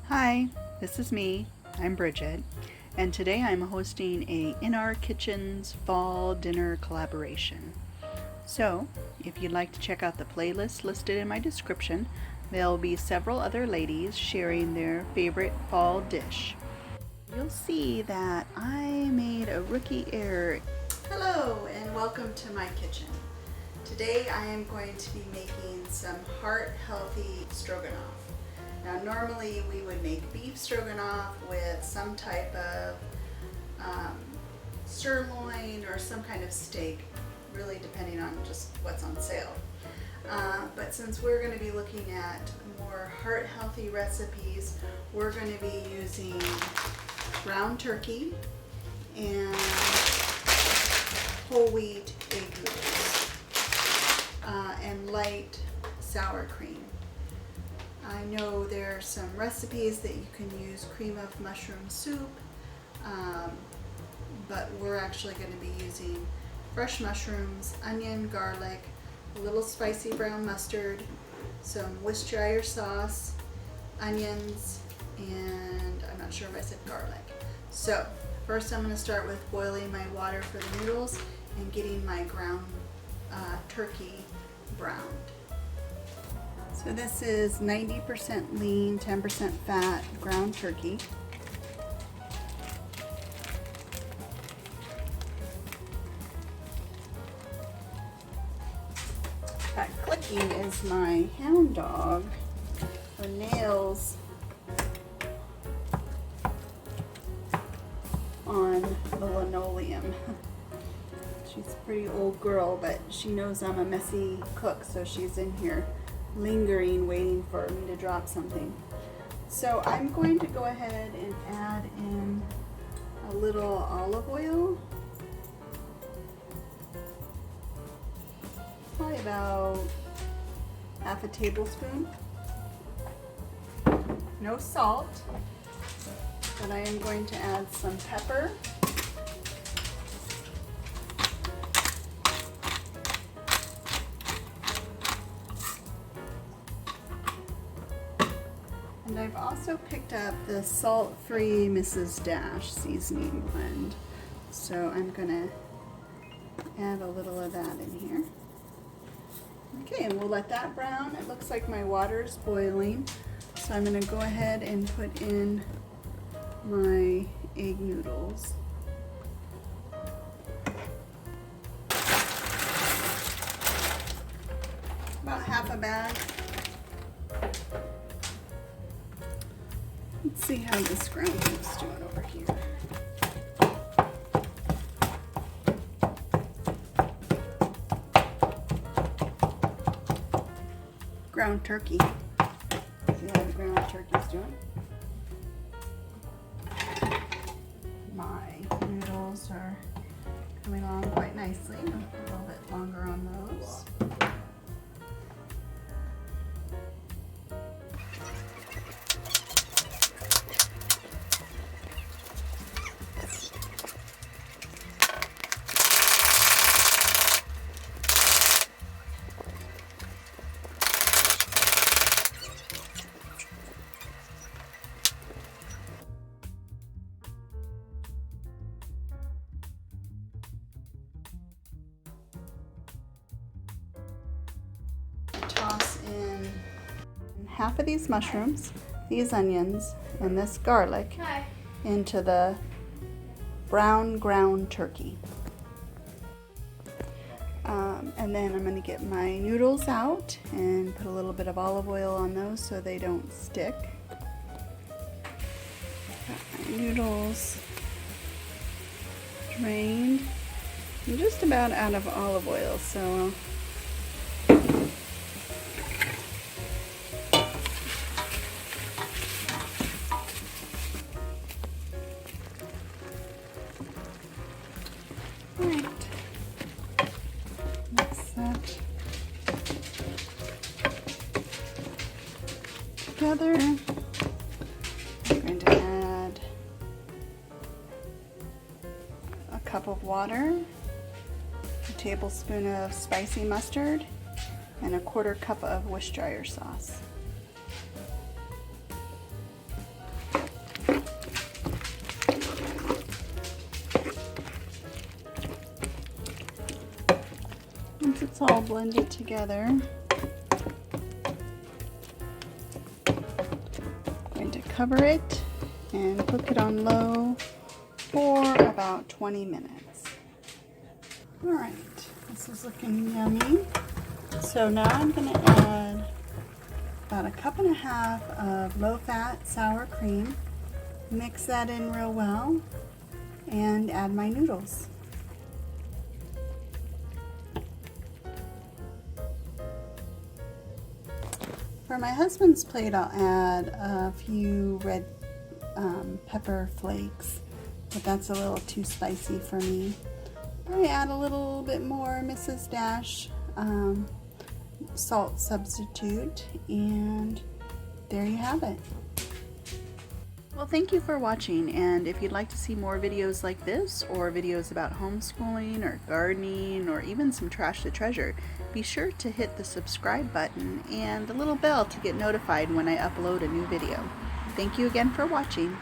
Hi, this is me. I'm Bridget, and today I'm hosting a In Our Kitchens fall dinner collaboration. So, if you'd like to check out the playlist listed in my description, there'll be several other ladies sharing their favorite fall dish. You'll see that I made a rookie error. Hello, and welcome to my kitchen. Today I am going to be making some heart-healthy stroganoff. Now normally we would make beef stroganoff with some type of sirloin or some kind of steak, really depending on just what's on sale. But since we're going to be looking at more heart-healthy recipes, we're going to be using ground turkey and whole wheat egg noodles and light sour cream. I know there are some recipes that you can use cream of mushroom soup, but we're actually going to be using fresh mushrooms, onion, garlic, a little spicy brown mustard, some Worcestershire sauce, onions, and I'm not sure if I said garlic. So first I'm going to start with boiling my water for the noodles and getting my ground turkey browned. So this is 90% lean, 10% fat ground turkey. That clicking is my hound dog. Her nails on the linoleum. She's a pretty old girl, but she knows I'm a messy cook, so she's in here lingering, waiting for me to drop something. So I'm going to go ahead and add in a little olive oil, probably about half a tablespoon. No salt, but I am going to add some pepper. And I've also picked up the salt-free Mrs. Dash seasoning blend. So I'm gonna add a little of that in here. Okay, and we'll let that brown. It looks like my water's boiling. So I'm gonna go ahead and put in my egg noodles. About half a bag. Let's see how this ground beef's doing over here. Ground turkey. See how the ground turkey's doing? My noodles are coming along quite nicely. I'll put a little bit longer on those. Toss in half of these mushrooms, these onions, and this garlic into the brown ground turkey. And then I'm going to get my noodles out and put a little bit of olive oil on those so they don't stick. Got my noodles drained. I'm just about out of olive oil, so right. Mix that together. I'm going to add a cup of water, a tablespoon of spicy mustard, and a 1/4 cup of Worcestershire sauce. it's all blended together. I'm going to cover it and cook it on low for about 20 minutes. Alright, this is looking yummy. So now I'm going to add about 1.5 cups of low-fat sour cream. Mix that in real well and add my noodles. For my husband's plate, I'll add a few red pepper flakes, but that's a little too spicy for me. Probably add a little bit more Mrs. Dash salt substitute, and there you have it. Well, thank you for watching, and if you'd like to see more videos like this, or videos about homeschooling or gardening, or even some trash to treasure, be sure to hit the subscribe button and the little bell to get notified when I upload a new video. Thank you again for watching.